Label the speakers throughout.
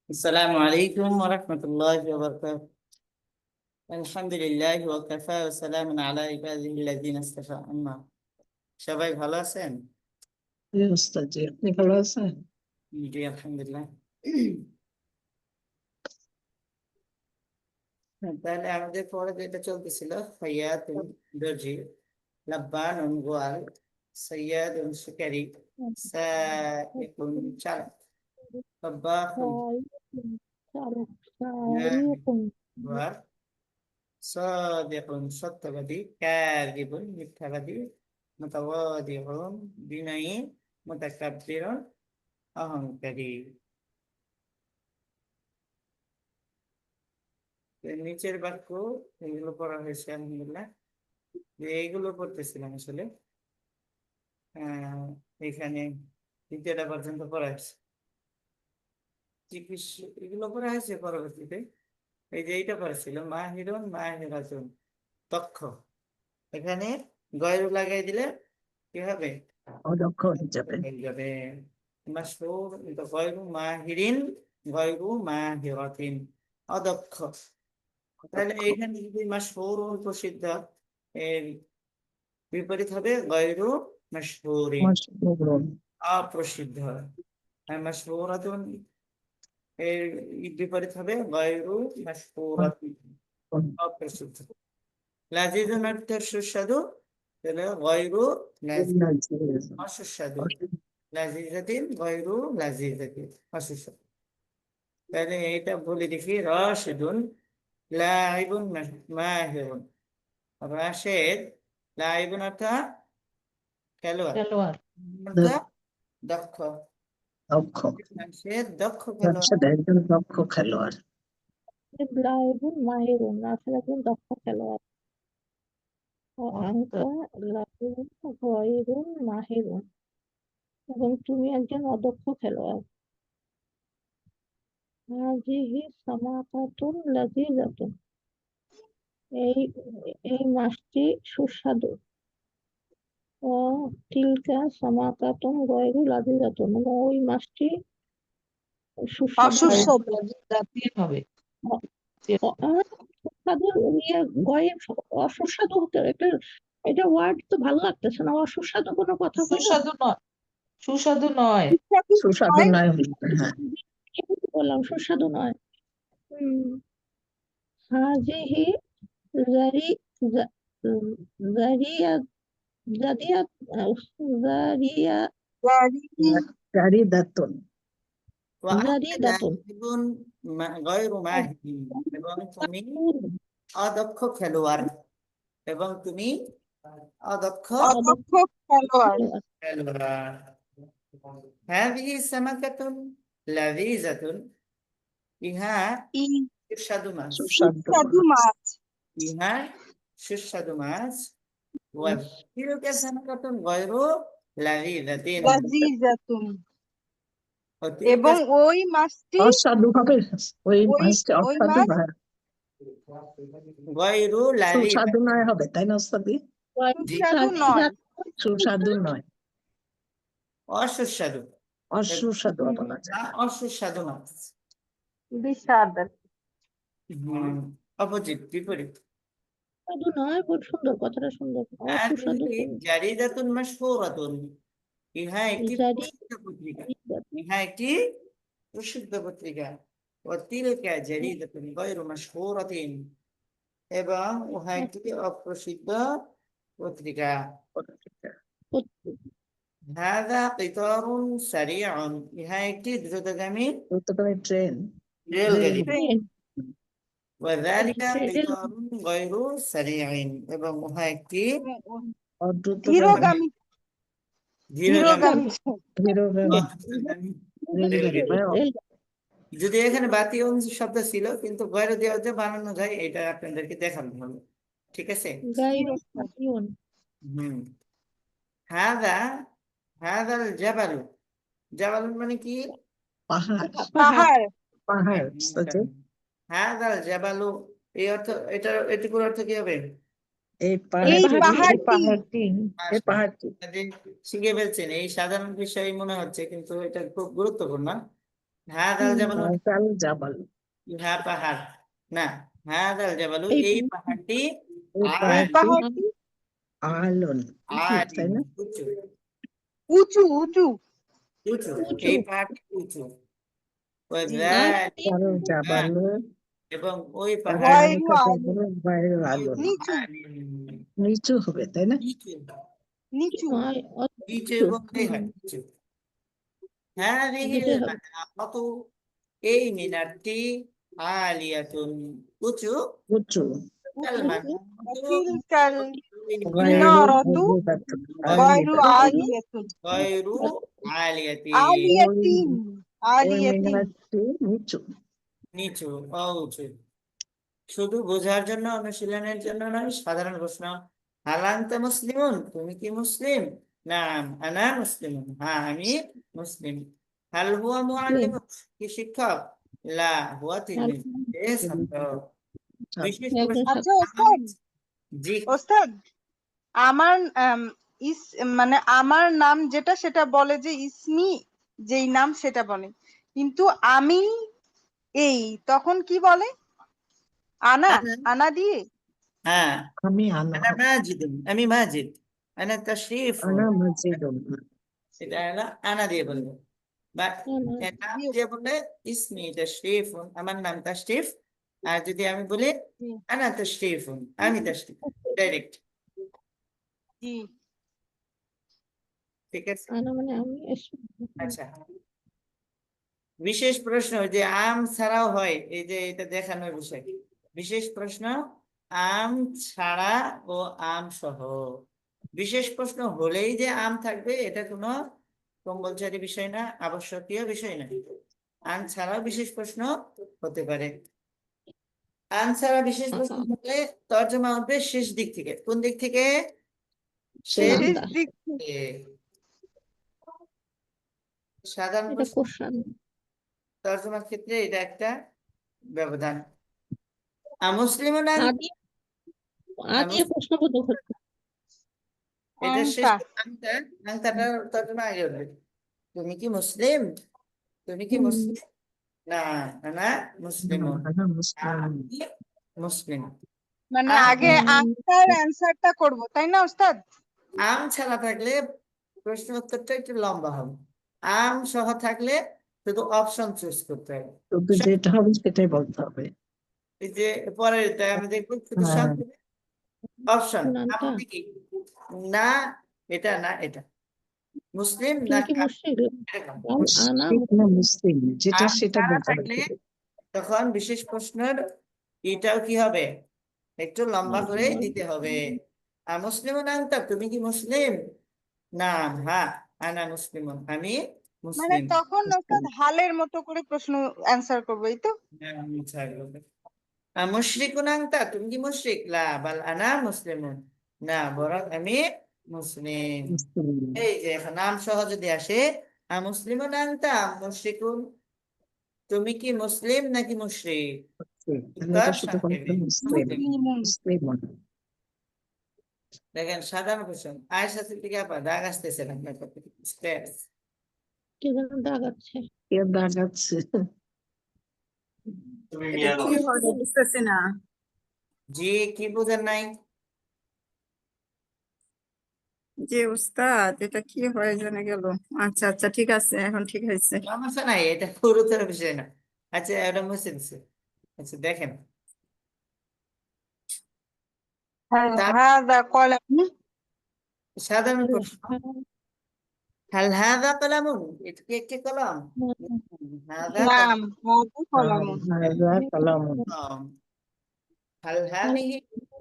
Speaker 1: السلام عليكم ورحمة الله وبركاته. الحمد لله وكفى وسلام على عباده الذين اصطفى أما সবাই ভালো আছেন?
Speaker 2: ওস্তাদ জি, আপনি ভালো আছেন?
Speaker 1: জি আলহামদুলিল্লাহ। তাহলে আমাদের পরে যেটা চলতেছিল ফাইয়াতুন দর্জি, লাব্বানুন গোয়াল, সাইয়াদুন শিকারি, সাইকুন চালক, তাব্বাখুন গোয়াল, সাদিকুন সত্যবাদী, কাযিবুন মিথ্যাবাদী, মুতাওয়াদিউন বিনয়ী, মুতাকাব্বিরুন অহংকারী। নিচের বাক্য এগুলো পড়া হয়েছে আলহামদুলিল্লাহ। এইগুলো পড়তেছিলাম আসলে এখানে দ্বিতীয়টা পর্যন্ত পড়া হয়েছে, এগুলো পড়া হয়েছে। পরবর্তীতে এই যে এইটা পড়েছিল মাহিরুন মাহিরাতুন, দক্ষ। এখানে গয়রু লাগাই দিলে কি হবে?
Speaker 2: অদক্ষ হয়ে যাবে।
Speaker 1: মাশহুর গয়রু মাহিরিন, গয়রু মাহিরাতিন, অদক্ষ। তাহলে এখানে যদি মাশহুর প্রসিদ্ধ, এর বিপরীত হবে গয়রু মাশহুরিন, অপ্রসিদ্ধ। মাশহুরাতুন এর বিপরীত হবে গয়রু মাশহুরাতিন, অপ্রসিদ্ধ। লাজিজুন অর্থ সুস্বাদু, তাহলে গয়রু অসুস্বাদু। লাজিজাতিন গয়রু লাজিজাতিন, অসুস্বাদু। তাহলে এটা বলে দেখি রাশিদুন লাইবুন মাহিরুন। রাশেদ, লাইবুন অর্থাৎ খেলোয়াড়, দক্ষ। রাশেদ দক্ষ খেলোয়াড়।
Speaker 2: একজন দক্ষ খেলোয়াড়।
Speaker 3: লাইবুন মাহিরুন, রাশেদ একজন দক্ষ খেলোয়াড়। আনতা লাইবুন গয়রুন মাহিরুন, এবং তুমি একজন অদক্ষ খেলোয়াড়। হাযিহি সামাকাতুন লাযীযাতুন, এই এই মাছটি সুস্বাদু। তিলকা সামাকাতুন গয়রু লাযীযাতুন, এবং ওই মাছটি সুস্বাদু
Speaker 2: হবে।
Speaker 3: সুস্বাদু অসুস্বাদু হতে এটা, এটা ওয়ার্ড তো ভালো লাগতেছে না। অসুস্বাদু কোনো কথা
Speaker 2: সুস্বাদু নয়, সুস্বাদু নয়, সুস্বাদু নয়। হ্যাঁ,
Speaker 3: বললাম সুস্বাদু নয়। হাযিহি জারি জারিয়া জারিয়া জারিয়া
Speaker 2: জারিদাতুন,
Speaker 3: জারিদাতুন,
Speaker 1: গয়রু মাহিরিন, এবং তুমি অদক্ষ খেলোয়াড়, এবং তুমি অদক্ষ খেলোয়াড়। হাযিহি সামাকাতুন লাযীযাতুন, ইহা সুস্বাদু মাছ, ইহা সুস্বাদু মাছ। তিলকা সামাকাতুন গয়রু লাযীযাতিন,
Speaker 4: এবং ওই মাছটি
Speaker 2: অসাধু হবে। ওই মাছটি
Speaker 4: ওই
Speaker 2: অসাধু
Speaker 4: মাছ
Speaker 2: নয়,
Speaker 1: গয়রু লাযীযাতিন,
Speaker 2: সুস্বাদু নয় হবে, তাই না ওস্তাদি?
Speaker 4: সুস্বাদু নয়,
Speaker 2: সুস্বাদু নয়,
Speaker 1: অসুস্বাদু,
Speaker 2: অসুস্বাদু বলা যায়।
Speaker 1: অসুস্বাদু মাছ।
Speaker 4: বিস্বাদ।
Speaker 1: অপোজিট, বিপরীত।
Speaker 3: সুস্বাদু নয়, খুব সুন্দর, কথাটা সুন্দর। অসুস্বাদু
Speaker 1: জারিদাতুন মাশহুরাতুন, ইহা একটি প্রসিদ্ধ পত্রিকা, ইহা একটি প্রসিদ্ধ পত্রিকা। ওয়াতিলকা জারিদাতুন গায়রু মাশহুরাতিন, এবং উহা একটি অপ্রসিদ্ধ পত্রিকা। হাযা কিতারুন সারিউন, ইহা একটি দ্রুতগামী
Speaker 2: ট্রেন,
Speaker 1: রেলগাড়ি।
Speaker 3: ট্রেন।
Speaker 1: ওয়াযালিকা কিতারুন গায়রু সারিউন, এবং উহা একটি
Speaker 4: ধীরগামী
Speaker 1: ধীরগামী
Speaker 2: ধীরগামী
Speaker 1: রেলগাড়ি।
Speaker 2: রেলগাড়ি।
Speaker 1: যদি এখানে বাতিউন শব্দ ছিল, কিন্তু গয়রু দিয়ে যে বানানো যায় এটা আপনাদেরকে দেখানো হলো। ঠিক আছে।
Speaker 3: গায়রু বাতিউন।
Speaker 1: হাযা হাযাল জাবালু, জাবালু মানে কি?
Speaker 2: পাহাড়,
Speaker 4: পাহাড়।
Speaker 2: পাহাড়।
Speaker 1: হাযাল জাবালু, এই অর্থ, এটার এটুকুর অর্থ কি হবে?
Speaker 2: এই
Speaker 4: এই
Speaker 2: পাহাড়টি
Speaker 4: পাহাড়টি
Speaker 2: এই পাহাড়টি
Speaker 1: দিন শিখে ফেলছেন, এই সাধারণ বিষয় মনে হচ্ছে কিন্তু এটা খুব গুরুত্বপূর্ণ। হাদাল জাবালু,
Speaker 2: হাজাল জাবাল
Speaker 1: ইহা পাহাড় না, হাদাল জাবালু,
Speaker 3: এই
Speaker 1: এই পাহাড়টি
Speaker 2: এই
Speaker 4: এই
Speaker 2: পাহাড়টি
Speaker 4: পাহাড়টি
Speaker 2: আলন উঁচু, তাই না?
Speaker 1: উঁচু,
Speaker 4: উঁচু উঁচু
Speaker 1: উঁচু,
Speaker 3: উঁচু।
Speaker 1: এই পাহাড়টি উঁচু।
Speaker 4: জি।
Speaker 3: আর
Speaker 2: কারো জাবালো
Speaker 1: এবং ওই পাহাড়
Speaker 4: গয়রু
Speaker 2: বাইরে আলন
Speaker 4: নিচু
Speaker 2: নিচু হবে, তাই না?
Speaker 1: নিচু,
Speaker 4: নিচু
Speaker 1: নিচু এবং এই হয় নিচু।
Speaker 3: দুটোই হবে।
Speaker 1: এই মিনারটি আলিয়াতুন, উঁচু,
Speaker 2: উঁচু
Speaker 4: উঁচু
Speaker 1: আল-মানারাতু
Speaker 4: তিলকাল
Speaker 2: গায়রু
Speaker 4: মিনারাতু গয়রু আলিয়াতুন
Speaker 1: গায়রু আলিয়াতিন,
Speaker 4: আলিয়াতিন
Speaker 2: ওই
Speaker 4: আলিয়াতিন
Speaker 2: মিনারটি নিচু।
Speaker 1: নিচু ও উঁচু। শুধু বোঝার জন্য, অনুশীলনের জন্য নয়, সাধারণ প্রশ্ন। হালান্তা মুসলিমুন, তুমি কি মুসলিম? নাম আনা মুসলিমুন, হ্যাঁ আমি মুসলিম। হাল হুয়া মুআল্লিমুক, কি শিক্ষক? লা হুয়া তিলমিজ, এ ছাত্র। বিশেষ
Speaker 3: একজন
Speaker 1: প্রশ্ন।
Speaker 4: আচ্ছা ওস্তাদ
Speaker 1: জি,
Speaker 4: ওস্তাদ আমার মানে আমার নাম যেটা সেটা বলে যে ইসমি, যেই নাম সেটা বলে, কিন্তু আমি এই তখন কি বলে? আনা
Speaker 1: আনা,
Speaker 4: আনা দিয়ে
Speaker 1: হ্যাঁ,
Speaker 2: আমি আনা
Speaker 1: আনা মাজিদুন, আমি মাজিদ। আনা তাশরিফুন,
Speaker 2: আনা মসজিদুন
Speaker 1: এটা হলো আনা দিয়ে বলবো। বা নাম
Speaker 4: জি
Speaker 1: দিয়ে বললে ইসমি তাশরিফুন, আমার নাম তাশরিফ। আর যদি আমি বলি
Speaker 4: জি
Speaker 1: আনা তাশরিফুন, আমি তাশরিফ, ডাইরেক্ট।
Speaker 4: জি
Speaker 1: ঠিক আছে,
Speaker 3: আনা মানে আমি
Speaker 1: আচ্ছা। বিশেষ প্রশ্ন, যে আম ছাড়াও হয়, এই যে এটা দেখানোর বিষয়। বিশেষ প্রশ্ন, আম ছাড়া ও আম সহ। বিশেষ প্রশ্ন হলেই যে আম থাকবে এটা কোনো কম্পালসারি বিষয় না, আবশ্যকীয় বিষয় না। আম ছাড়াও বিশেষ প্রশ্ন হতে পারে। আম ছাড়া বিশেষ প্রশ্ন হলে তর্জমা হবে শেষ দিক থেকে। কোন দিক থেকে? শেষ
Speaker 4: শেষ
Speaker 3: নামটা
Speaker 4: দিক
Speaker 1: দিকে। সাধারণ
Speaker 3: এটা
Speaker 1: প্রশ্ন,
Speaker 3: কোশ্চেন।
Speaker 1: তর্জমার ক্ষেত্রে এটা একটা ব্যবধান। মুসলিম
Speaker 3: আদি আদি প্রশ্নবোধক হচ্ছে।
Speaker 1: এটা শেষ,
Speaker 4: আংটা
Speaker 1: আংটা, আংটাটার তর্জমা আগে হবে। তুমি কি মুসলিম? তুমি কি মুসলিম? না, না মুসলিম,
Speaker 2: আনা মুসলিম
Speaker 1: মুসলিম।
Speaker 4: মানে
Speaker 1: আম,
Speaker 4: আগে আংটার অ্যান্সারটা করব তাই না ওস্তাদ?
Speaker 1: আম ছাড়া থাকলে প্রশ্ন উত্তরটা একটু লম্বা হবে। আম সহ থাকলে শুধু অপশন চুজ করতে হবে।
Speaker 2: শুধু যেটা হবে সেটাই বলতে হবে।
Speaker 1: এই যে পরের আমি দেখবো শুধু
Speaker 2: হ্যাঁ
Speaker 1: সংক্ষেপে অপশন।
Speaker 3: নামটা
Speaker 1: আপনি কি না, এটা না এটা, মুসলিম না
Speaker 3: তুমি কি মুশরিক?
Speaker 1: এরকম।
Speaker 3: আনা
Speaker 2: মুশরিক না মুসলিম, যেটা
Speaker 1: আম
Speaker 2: সেটা
Speaker 1: ছাড়া
Speaker 2: বলতে হবে
Speaker 1: থাকলে
Speaker 2: শুধু।
Speaker 1: তখন বিশেষ প্রশ্নের এটাও কি হবে, একটু লম্বা করে দিতে হবে। আর মুসলিম আনতা, তুমি কি মুসলিম? না, হ্যাঁ আনা মুসলিম, আমি
Speaker 4: মানে
Speaker 1: মুসলিম।
Speaker 4: তখন
Speaker 2: মুসলিম
Speaker 4: ওস্তাদ হালের মতো করে প্রশ্ন অ্যান্সার করবো এই তো?
Speaker 1: মুশরিকুন আনতা, তুমি কি মুশরিক? লা বাল আনা মুসলিমুন, না বরং আমি মুসলিম।
Speaker 2: মুসলিম
Speaker 1: এই যে এখন নাম সহ যদি আসে, মুসলিমুন আনতা মুশরিকুন, তুমি কি মুসলিম নাকি মুশরিক?
Speaker 2: তাহলে
Speaker 1: উত্তর
Speaker 2: এটা শুধু বলতে
Speaker 1: সংক্ষেপে
Speaker 2: মুসলিম
Speaker 1: মুসলিম।
Speaker 4: মুসলিমুন
Speaker 2: মুসলিম
Speaker 1: দেখেন সাধারণ কোশ্চেন। আয়েশা সিদ্দিকা আপা, দাগ আসতেছে না আপনার প্রতি, স্ট্রেস।
Speaker 3: কে যেন দাগাচ্ছে।
Speaker 2: কে দাগাচ্ছে?
Speaker 5: এটা কি হবে বুঝতেছি না।
Speaker 1: জি, কি বুঝেন নাই?
Speaker 5: যে উস্তাদ এটা কি হয়ে জেনে গেল। আচ্ছা আচ্ছা ঠিক আছে, এখন ঠিক হয়েছে।
Speaker 1: সমস্যা নাই, এটা গুরুতর বিষয় না। আচ্ছা, এটা মুছে দিচ্ছে। আচ্ছা দেখেন, তার
Speaker 4: হাদা কলাম
Speaker 1: সাধারণ প্রশ্ন, হাল হাদা কলামুন, এটা কি একটি কলম? হাদা
Speaker 4: নাম হাদা কলাম
Speaker 2: হাযা কালাম
Speaker 1: কলম। হাল হাদিহি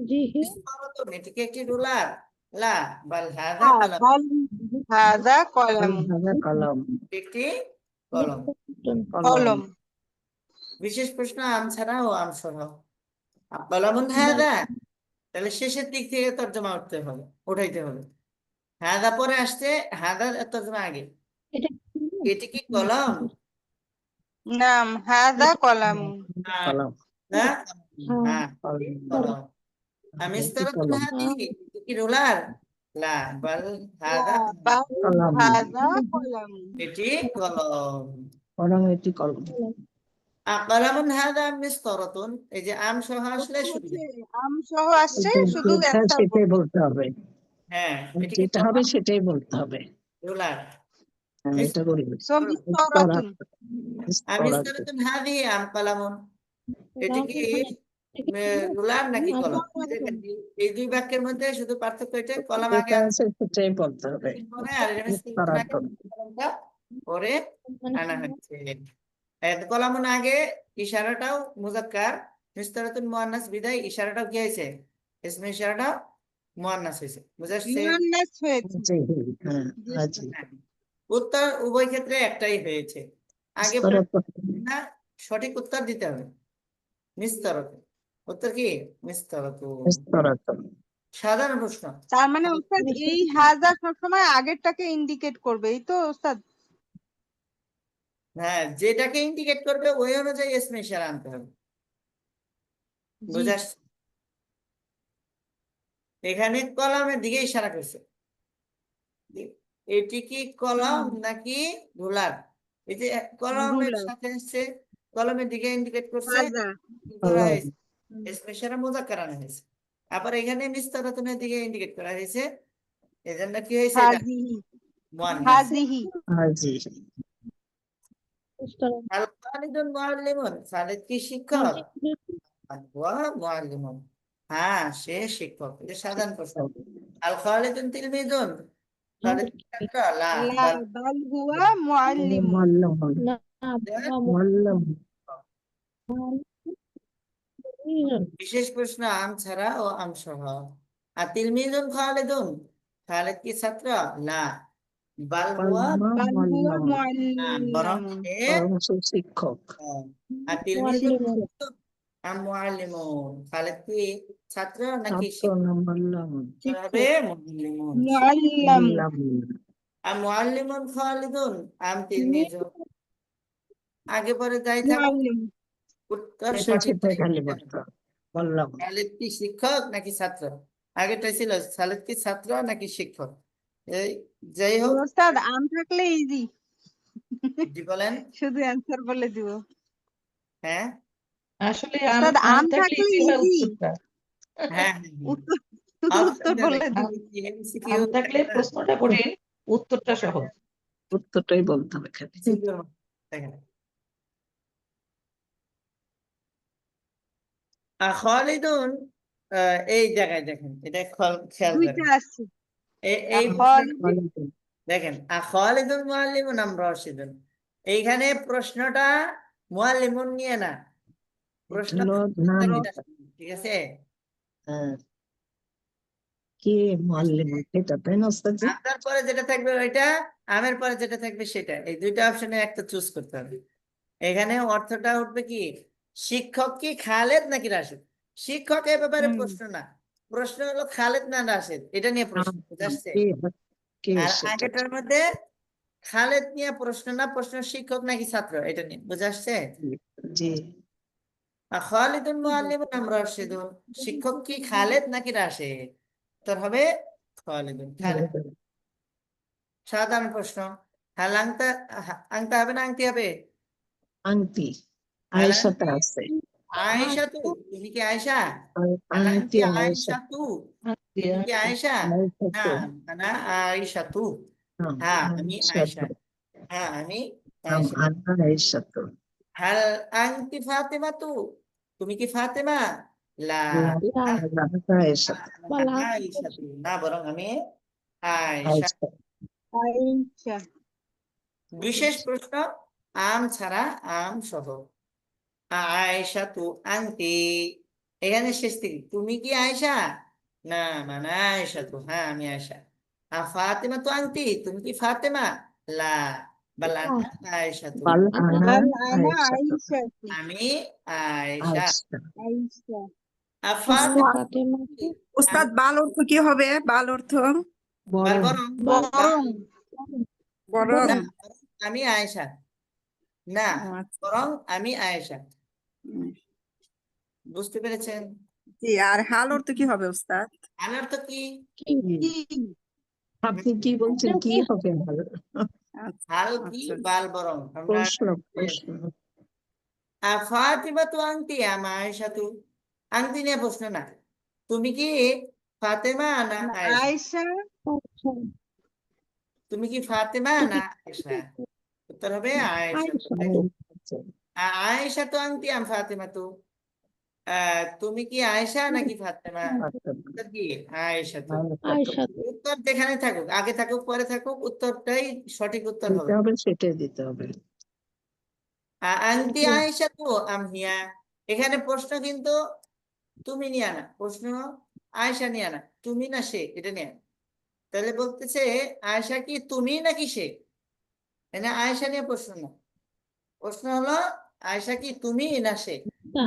Speaker 3: জি
Speaker 1: মিসমারাতুন, এটা কি একটি রুলার? লা বাল হাদা কলাম,
Speaker 4: হাদা কলাম
Speaker 2: হাযা কালাম
Speaker 1: একটি কলম।
Speaker 2: কলম
Speaker 4: কলম
Speaker 1: বিশেষ প্রশ্ন, আম ছাড়া ও আম সহ। কলামুন হাদা, তাহলে শেষের দিক থেকে তর্জমা উঠতে হবে, উঠাইতে হবে। হাদা পরে আসছে, হাদা তর্জমা আগে।
Speaker 3: এটা
Speaker 1: এটি কি কলম?
Speaker 4: নাম হাদা কলাম
Speaker 1: হ্যাঁ,
Speaker 2: কলম
Speaker 1: না,
Speaker 3: হ্যাঁ
Speaker 1: হ্যাঁ
Speaker 2: কলম
Speaker 1: কলম। أمسترة هذه رولار لا بل هذا
Speaker 4: বাল
Speaker 2: কলম
Speaker 4: হাযা কলাম।
Speaker 1: এটি কলম
Speaker 2: বরং এটি কলম
Speaker 1: قلم هذا مسطرة এই যে আম সহ আসলে শুধু
Speaker 4: আম সহ আসছে শুধু
Speaker 2: যেটা
Speaker 4: একটা
Speaker 2: সেটাই বলতে হবে
Speaker 1: হ্যাঁ এটি কি
Speaker 2: যেটা হবে সেটাই বলতে হবে
Speaker 1: রুলার
Speaker 2: এটা করি
Speaker 4: সো মিসতারাতুন।
Speaker 1: أمسترة هذه أم قلم এটি কি রুলার নাকি কলম দেখেন, এই দুই বাক্যের মধ্যে শুধু পার্থক্য এটা কলম আগে
Speaker 2: যেটা আছে সেটাই বলতে হবে
Speaker 1: পরে আর এটা মিসতারাতুন আগে, কলমটা পরে আনা হচ্ছে। কলামুন আগে ইশারাটাও মুজাক্কার, মিসতারাতুন মুয়ান্নাস বিদায় ইশারাটাও কি হয়েছে, ইসমে ইশারাটাও মুয়ান্নাস হয়েছে। বুঝা আসছে?
Speaker 4: মুয়ান্নাস হয়েছে।
Speaker 2: জি হ্যাঁ জি
Speaker 1: হ্যাঁ। উত্তর উভয় ক্ষেত্রে একটাই হয়েছে। আগে
Speaker 2: স্তরত
Speaker 1: না, সঠিক উত্তর দিতে হবে মিসতারাত। উত্তর কি মিসতারাত।
Speaker 2: স্তরত
Speaker 1: সাধারণ প্রশ্ন।
Speaker 4: তার মানে ওস্তাদ এই হাজা সবসময় আগেরটাকে ইন্ডিকেট করবে, এই তো ওস্তাদ?
Speaker 1: হ্যাঁ, যেটাকে ইন্ডিকেট করবে ওই অনুযায়ী ইসমে ইশারা আনতে হবে।
Speaker 4: জি।
Speaker 1: বুঝা আসছে? এখানে কলমের দিকে ইশারা করছে, এটি কি কলম নাকি রুলার? এই যে কলমের
Speaker 4: রুলার।
Speaker 1: সাথে এসছে, কলমের দিকে ইন্ডিকেট করছে,
Speaker 4: হাজা।
Speaker 1: কি করা হয়েছে ইসমে ইশারা মুজাক্কার আনা হয়েছে। আবার এখানে মিসতারাতুনের দিকে ইন্ডিকেট করা হয়েছে, এজন্য কি হয়েছে এটা
Speaker 4: হাজিহি।
Speaker 1: মুয়ান্নাস।
Speaker 4: হাজিহি।
Speaker 2: জি
Speaker 1: আল খালিদুন মুআল্লিমুন, খালিদ কি শিক্ষক? ওয়া মুআল্লিমুন, হ্যাঁ সে শিক্ষক। এটা সাধারণ প্রশ্ন। আল খালিদুন তিলমিদুন, খালিদ কি ছাত্র? লা
Speaker 4: লা
Speaker 1: বাল
Speaker 4: বাল হুয়া মুআল্লিমুন।
Speaker 2: মাল্লাম
Speaker 3: না
Speaker 2: মাল্লাম
Speaker 1: বিশেষ প্রশ্ন আম ছাড়া ও আম সহ। আর তিলমিদুন খালিদুন, খালিদ কি ছাত্র? না বাল হুয়া,
Speaker 4: বাল হুয়া
Speaker 1: না, বরং
Speaker 4: মুআল্লিমুন।
Speaker 1: সে
Speaker 2: শিক্ষক
Speaker 1: আর তিলমিদুন আম মুআল্লিমুন, খালিদ কি ছাত্র নাকি
Speaker 2: ছাত্র না মাল্লাম
Speaker 1: শিক্ষক? হবে মুআল্লিমুন।
Speaker 4: মুআল্লাম।
Speaker 1: আর মুআল্লিমুন খালিদুন আম তিলমিদুন, আগে পরে যাই থাকুক
Speaker 4: মুআল্লিম।
Speaker 1: উত্তর
Speaker 2: এটা
Speaker 1: সঠিক
Speaker 2: সেটাই খালি বলতে হবে বললাম
Speaker 1: খালিদ কি শিক্ষক নাকি ছাত্র? আগেটা ছিল খালিদ কি ছাত্র নাকি শিক্ষক। এই যাই হোক,
Speaker 4: ওস্তাদ আম থাকলে ইজি,
Speaker 1: জি বলেন।
Speaker 4: শুধু অ্যান্সার বলে দিব।
Speaker 1: হ্যাঁ
Speaker 2: আসলে
Speaker 4: ওস্তাদ আম থাকলে
Speaker 2: easy হয়
Speaker 4: ইজি,
Speaker 2: উত্তরটা
Speaker 1: হ্যাঁ
Speaker 4: উত্তর
Speaker 1: অপশন
Speaker 4: উত্তর
Speaker 1: দেবে,
Speaker 4: বলে দিব।
Speaker 1: MCQ
Speaker 2: আম থাকলে প্রশ্নটা কঠিন উত্তরটা সহজ উত্তরটাই বলতে হবে খালি
Speaker 1: দেখেন খালিদুন, এই জায়গায় দেখেন, এটা খেয়াল
Speaker 4: দুইটা
Speaker 1: করেন।
Speaker 4: আছে।
Speaker 1: এই
Speaker 4: খালিদ।
Speaker 1: দেখেন খালিদুন মুআল্লিমুন আম রাশিদুন, এইখানে প্রশ্নটা মুআল্লিমুন নিয়ে না, প্রশ্ন
Speaker 2: হলো নাম
Speaker 1: ঠিক আছে।
Speaker 2: হ্যাঁ কি মুআল্লিম এটা তাই না ওস্তাদজি
Speaker 1: আপনার পরে যেটা থাকবে ওইটা, আমের পরে যেটা থাকবে সেটা, এই দুইটা অপশনে একটা চুজ করতে হবে। এখানে অর্থটা উঠবে কি, শিক্ষক কি খালেদ নাকি রাশেদ? শিক্ষক এ ব্যাপারে প্রশ্ন না, প্রশ্ন হলো খালেদ না রাশেদ, এটা নিয়ে প্রশ্ন। বুঝে আসছে?
Speaker 2: কে
Speaker 1: আর
Speaker 2: সেটা
Speaker 1: আগেটার মধ্যে খালেদ নিয়ে প্রশ্ন না, প্রশ্ন শিক্ষক নাকি ছাত্র, এটা নিয়ে। বুঝে আসছে?
Speaker 2: জি
Speaker 1: খালিদুন মুআল্লিমুন আম রাশিদুন, শিক্ষক কি খালেদ নাকি রাশেদ? তোর হবে খালিদুন, খালেদ। সাধারণ প্রশ্ন। হাল আংতা, আংতা হবে না আংটি হবে?
Speaker 2: আংটি
Speaker 1: হাল
Speaker 2: আয়েশাতে
Speaker 1: আংটি
Speaker 2: আছে
Speaker 1: আয়েশা তু, তুমি কি আয়েশা? হাল
Speaker 2: আংটি
Speaker 1: আংটি
Speaker 2: আয়েশা
Speaker 1: আয়েশা তু, তুমি কি আয়েশা? না, আনা আয়েশা তু, হ্যাঁ আমি আয়েশা, হ্যাঁ আমি আয়েশা।
Speaker 2: আয়েশা তো
Speaker 1: হাল আংটি ফাতেমা তু, তুমি কি ফাতেমা? লা
Speaker 2: আয়েশা
Speaker 1: আয়েশা তু, না বরং আমি আয়েশা।
Speaker 2: আয়েশা
Speaker 4: আয়েশা।
Speaker 1: বিশেষ প্রশ্ন আম ছাড়া আম সহ। আয়েশা তু আনতি, এখানে শেষ থেকে তুমি কি আয়েশা? না মানে আয়েশা তু, হ্যাঁ আমি আয়েশা। ফাতেমা তো আনতি, তুমি কি ফাতেমা? লা বাল আনা আয়েশা তু,
Speaker 2: বাল আনা
Speaker 4: বাল আনা
Speaker 2: আয়েশা তো
Speaker 4: আয়েশা।
Speaker 1: আমি আয়েশা।
Speaker 2: আয়েশা
Speaker 4: আয়েশা।
Speaker 1: ফাতেমা
Speaker 5: উস্তাদ বাল অর্থ কি হবে? বাল অর্থ
Speaker 1: বাল
Speaker 2: বরং
Speaker 1: বরং,
Speaker 4: বরং।
Speaker 5: বরং।
Speaker 1: না, আমি আয়েশা, না
Speaker 5: ও আচ্ছা।
Speaker 1: বরং আমি আয়েশা।
Speaker 5: হুম।
Speaker 1: বুঝতে পেরেছেন?
Speaker 5: জি, আর হাল অর্থ কি হবে উস্তাদ?
Speaker 1: হাল অর্থ কি?
Speaker 3: কি
Speaker 4: কি
Speaker 2: আপনি কি বলছেন
Speaker 3: এটা
Speaker 2: কি
Speaker 3: কি
Speaker 2: হবে ভালো?
Speaker 5: আচ্ছা
Speaker 1: হাল কি
Speaker 5: আচ্ছা
Speaker 1: বাল বরং আমরা
Speaker 2: প্রশ্ন
Speaker 1: ফাতিমা তু আংটি আয়েশা তু আংটি নিয়ে প্রশ্ন না, তুমি কি ফাতেমা না আয়েশা?
Speaker 4: আয়েশা
Speaker 3: আচ্ছা
Speaker 1: তুমি কি ফাতেমা না আয়েশা? উত্তর হবে আয়েশা।
Speaker 3: আয়েশা
Speaker 2: আচ্ছা,
Speaker 1: আয়েশা তো আংটি আম ফাতেমা তু, তুমি কি আয়েশা নাকি ফাতেমা?
Speaker 2: আচ্ছা,
Speaker 1: উত্তর কি আয়েশা তু।
Speaker 3: আয়েশা
Speaker 1: উত্তর যেখানে থাকুক, আগে থাকুক পরে থাকুক, উত্তরটাই সঠিক উত্তর
Speaker 2: দিতে
Speaker 1: হবে।
Speaker 2: হবে, সেটাই দিতে হবে।
Speaker 1: আংটি আয়েশা তু আম হিয়া, এখানে প্রশ্ন কিন্তু তুমি নিয়ে আনা, প্রশ্ন আয়েশা নিয়ে আনা, তুমি না সে, এটা নিয়ে আনা। তাহলে বলতেছে আয়েশা কি তুমি নাকি সে, মানে আয়েশা নিয়ে প্রশ্ন না, প্রশ্ন হলো আয়েশা কি তুমি না সে।
Speaker 3: না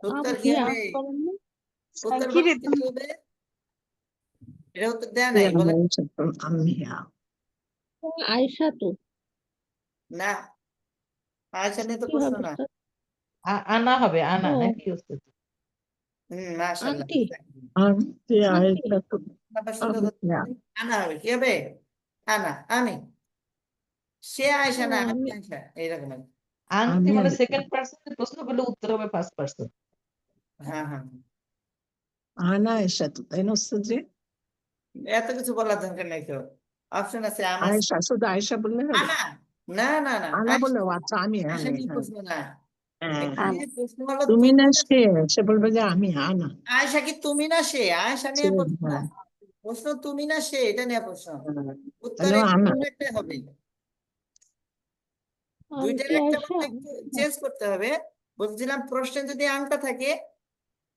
Speaker 1: উত্তর কি
Speaker 3: হিয়া
Speaker 1: হবে?
Speaker 3: করেন না
Speaker 1: উত্তর
Speaker 4: কি রে
Speaker 1: বলতে কি হবে? এটা উত্তর দেয়া নাই বলে
Speaker 2: আমি
Speaker 3: আয়েশা তো
Speaker 1: না, আয়েশা নিয়ে তো
Speaker 3: কি
Speaker 1: প্রশ্ন
Speaker 3: হবে
Speaker 1: না।
Speaker 3: স্যার?
Speaker 2: আনা হবে, আনা
Speaker 3: ও
Speaker 2: নাকি উস্তাদ?
Speaker 1: মাশাআল্লাহ।
Speaker 3: আন্টি
Speaker 2: আন্টি
Speaker 3: আন্টি
Speaker 2: আয়েশা তো
Speaker 1: আপনার সুন্দর কথা।
Speaker 2: না,
Speaker 1: আনা হবে, কি হবে? আনা, আমি। সে আয়েশা
Speaker 3: ও
Speaker 1: না, আমি
Speaker 3: আমি
Speaker 1: আয়েশা, এইরকম আর কি।
Speaker 2: আন্টি মানে
Speaker 6: আয়েশা।
Speaker 2: সেকেন্ড পার্সন প্রশ্ন করলে উত্তর হবে ফার্স্ট পার্সন।
Speaker 1: হ্যাঁ হ্যাঁ,
Speaker 6: আনা আয়েশা তো, তাই না উস্তাদ জি?
Speaker 1: এত কিছু বলার দরকার নাই তো, অপশন আছে আমার।
Speaker 6: আয়েশা, শুধু আয়েশা বললে হবে?
Speaker 1: আনা, না না না,
Speaker 6: আনা
Speaker 1: আয়েশা,
Speaker 6: বললে আচ্ছা, আমি
Speaker 1: আয়েশা
Speaker 6: আমি
Speaker 1: নিয়ে
Speaker 6: হ্যাঁ
Speaker 1: প্রশ্ন না,
Speaker 6: হ্যাঁ।
Speaker 1: এখানে প্রশ্ন হলো
Speaker 6: তুমি
Speaker 1: তুমি
Speaker 6: না
Speaker 1: না
Speaker 6: সে, সে বলবে যে আমি আনা
Speaker 1: আয়েশা কি তুমি না সে, আয়েশা
Speaker 6: সে,
Speaker 1: নিয়ে প্রশ্ন না,
Speaker 6: হ্যাঁ
Speaker 1: প্রশ্ন তুমি না সে, এটা নিয়ে প্রশ্ন।
Speaker 6: হ্যাঁ। তাহলে
Speaker 1: উত্তরে
Speaker 6: আনা।
Speaker 1: কোন একটা হবে, দুইটার
Speaker 3: আন্টি
Speaker 1: একটা
Speaker 3: আয়েশা
Speaker 1: বলতে একটু চেঞ্জ করতে হবে। বলছিলাম প্রশ্নে যদি আংটা থাকে,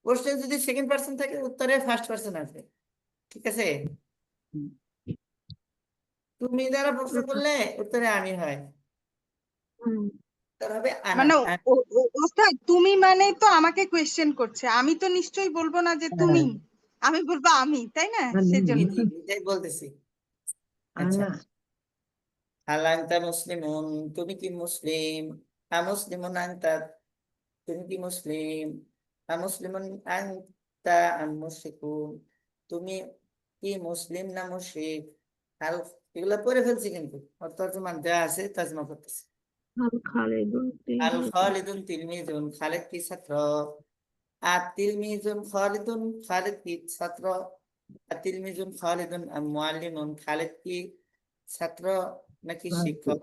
Speaker 1: প্রশ্নে যদি সেকেন্ড পার্সন থাকে, উত্তরে ফার্স্ট পার্সন আসবে, ঠিক আছে? তুমি দ্বারা প্রশ্ন করলে উত্তরে আমি হয়, উত্তর হবে আনা।
Speaker 4: মানে ওস্তাদ তুমি মানেই তো আমাকে কোয়েশ্চেন করছে, আমি তো নিশ্চয়ই বলবো না যে তুমি, আমি বলবো আমি, তাই না? সেজন্য
Speaker 1: জি, এটাই বলতেছি। আচ্ছা,
Speaker 6: আনা
Speaker 1: হাল আনতা মুসলিমুন, তুমি কি মুসলিম? মুসলিমুন আনতা, তুমি কি মুসলিম? মুসলিমুন আনতা মুশরিকুন, তুমি কি মুসলিম না মুশরিক? হাল, এগুলা পড়ে ফেলছি কিন্তু তর্জমা যা আছে তর্জমা করতেছি।
Speaker 3: আল খালিদুন
Speaker 1: আল
Speaker 3: তিলমিজুন
Speaker 1: খালিদুন তিলমিজুন, খালিদ কি ছাত্র? আর তিলমিজুন খালিদুন, খালিদ কি ছাত্র? আর তিলমিজুন খালিদুন মুআল্লিমুন, খালিদ কি ছাত্র নাকি শিক্ষক?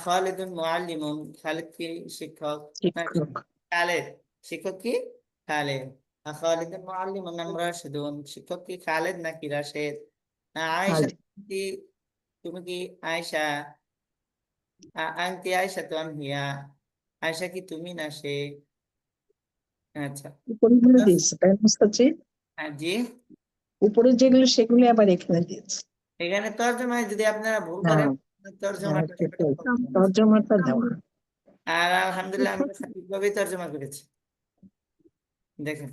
Speaker 1: খালিদুন মুআল্লিমুন, খালিদ কি শিক্ষক না?
Speaker 6: শিক্ষক।
Speaker 1: খালেদ, শিক্ষক কি খালেদ? খালিদুন মুআল্লিমুন আম রাশিদুন, শিক্ষক কি খালেদ নাকি রাশেদ? আয়েশা
Speaker 6: খালিদ।
Speaker 1: কি, তুমি কি আয়েশা? আনতি আয়েশা তো আম হিয়া, আয়েশা কি তুমি না সে? আচ্ছা,
Speaker 6: উপরে গুলো দিয়েছে, তাই না উস্তাদ জি?
Speaker 1: জি,
Speaker 6: উপরে যেগুলো সেগুলো আবার এখানে দিয়েছে।
Speaker 1: এখানে তর্জমায় যদি আপনারা ভুল
Speaker 6: হ্যাঁ
Speaker 1: করেন,
Speaker 6: হ্যাঁ,
Speaker 1: তর্জমাটা সঠিক
Speaker 6: সেটাই।
Speaker 1: হবে না।
Speaker 6: তর্জমাটা দেওয়া।
Speaker 1: আর আলহামদুলিল্লাহ আমরা সঠিকভাবেই তর্জমা করেছি, দেখেন।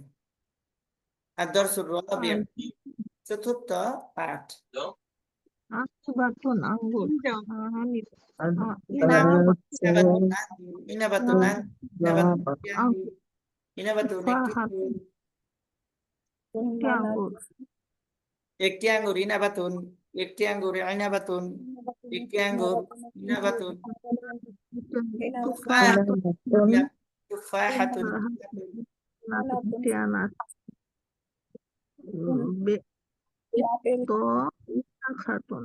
Speaker 1: আর দরসুর রাবিয়া, চতুর্থ পাঠ।
Speaker 3: আকিবাতুন আঙ্গুর আমি
Speaker 6: আর
Speaker 1: ইনাবাতুন,
Speaker 3: আঙ্গুর
Speaker 1: ইনাবাতুন
Speaker 3: ফাহাতুন আঙ্গুর
Speaker 1: একটি আঙ্গুর, ইনাবাতুন একটি আঙ্গুর, আইনাবাতুন একটি আঙ্গুর, ইনাবাতুন তুফাহাতুন, তুফাহাতুন
Speaker 3: আনাস তো খাতুন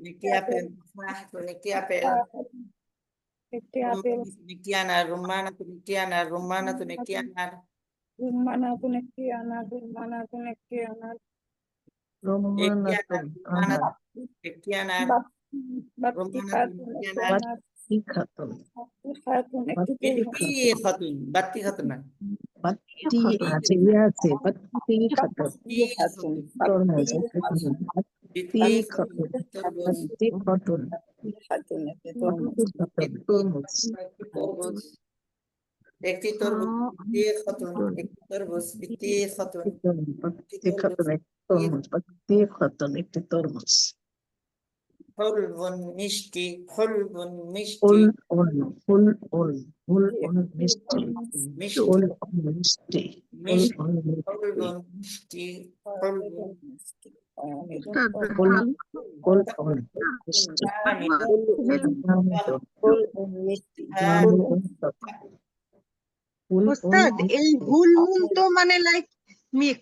Speaker 1: একটি আপেল, তুফাহাতুন একটি আপেল, একটি আনার, রুম্মানাতুন একটি আনার, রুম্মানাতুন একটি আনার, একটি আনার, রুম্মানাতুন একটি আনার, রুম্মানাতুন একটি আনার,
Speaker 6: খাতুন।
Speaker 1: একটি খাতুন, বাত্তি খাতুন না,
Speaker 6: বাত্তি আছে,
Speaker 1: একটি
Speaker 6: আছে বাত্তি খাতুন।
Speaker 1: খাতুন,
Speaker 6: তরমুজ, বাত্তি
Speaker 1: একটি
Speaker 6: খাতুন,
Speaker 1: তরমুজ,
Speaker 6: বাত্তি খাতুন, বাত্তি খাতুন, তরমুজ।
Speaker 1: তরমুজ, একটি তরমুজ, একটি খাতুন, একটি তরমুজ, একটি খাতুন, একটি
Speaker 6: বাত্তি
Speaker 1: তরমুজ,
Speaker 6: খাতুন, একটি তরমুজ, বাত্তি খাতুন, একটি তরমুজ।
Speaker 1: খুলবুন মিষ্টি, খুলবুন মিষ্টি,
Speaker 6: ফুল মিষ্টি
Speaker 1: মিষ্টি,
Speaker 6: ফুল মিষ্টি ফুল
Speaker 1: মিষ্টি,
Speaker 6: মিষ্টি
Speaker 1: খুলবুন মিষ্টি, খুলবুন
Speaker 6: ফুল মিষ্টি
Speaker 4: ওস্তাদ এই হুলমুল তো মানে লাইক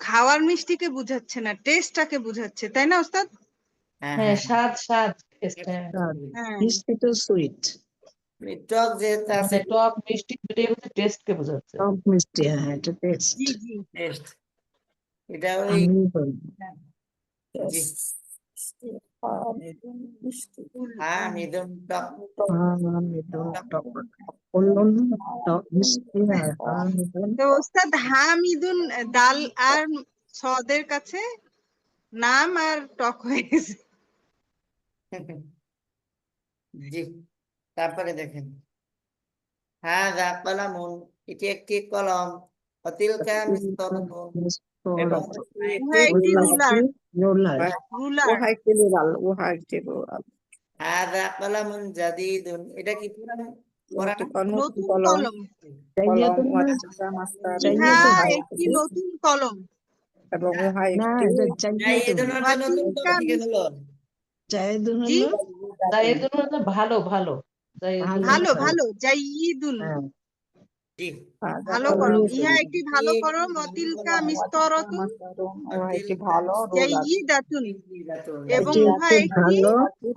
Speaker 4: খাওয়ার মিষ্টিকে বুঝাচ্ছে না, টেস্টটাকে বুঝাচ্ছে, তাই না ওস্তাদ?
Speaker 1: হ্যাঁ
Speaker 2: হ্যাঁ,
Speaker 1: হ্যাঁ
Speaker 2: স্বাদ স্বাদ taste, হ্যাঁ।
Speaker 4: হ্যাঁ
Speaker 6: মিষ্টি তো সুইট
Speaker 1: টক যেহেতু আছে
Speaker 2: মানে টক মিষ্টি দুটোই হচ্ছে টেস্ট কে বোঝাচ্ছে।
Speaker 6: টক মিষ্টি হ্যাঁ এটা টেস্ট
Speaker 4: জি জি
Speaker 1: টেস্ট, এটা ওই
Speaker 6: আমি বলি
Speaker 1: জি হ্যাঁ মিদুন টক
Speaker 6: টক ফুলন টক মিষ্টি আর আমিদুন
Speaker 4: তো ওস্তাদ হামিদুন দাল আর সদের কাছে নাম আর টক হয়ে গেছে।
Speaker 1: জি তারপরে দেখেন হাযা কলামুন, এটি একটি কলম, অতিলকা মিসতারাতুন, এবং
Speaker 4: উহা একটি রুলার,
Speaker 6: রোলার
Speaker 4: রুলার।
Speaker 5: উহা একটি রুলার
Speaker 1: হাযা কলামুন জাদীদুন, এটা কি পুরানো পুরানো
Speaker 4: নতুন কলম,
Speaker 6: চাইয়াতুন না
Speaker 4: ইহা
Speaker 6: চাইয়াতুন
Speaker 4: একটি নতুন কলম।
Speaker 5: এবং উহা
Speaker 6: না
Speaker 5: একটি
Speaker 6: এটা চাইয়াতুন
Speaker 1: জাইদুন হচ্ছে নতুন
Speaker 4: ওয়াতিলকা
Speaker 1: কলম, ঠিক হলো
Speaker 6: চাইয়াতুন
Speaker 4: জি
Speaker 6: হলো
Speaker 2: জাইদুন হচ্ছে ভালো ভালো, জাইদুন
Speaker 4: ভালো
Speaker 6: ভালো।
Speaker 4: ভালো জাইয়িদুন
Speaker 6: হ্যাঁ
Speaker 1: জি
Speaker 4: ভালো কলম, ইহা একটি ভালো কলম। অতিলকা মিস্তরাতুন
Speaker 5: উহা একটি ভালো রুলার
Speaker 4: জাইয়িদাতুন, এবং
Speaker 6: এটি
Speaker 4: উহা
Speaker 6: একটি
Speaker 4: একটি
Speaker 6: ভালো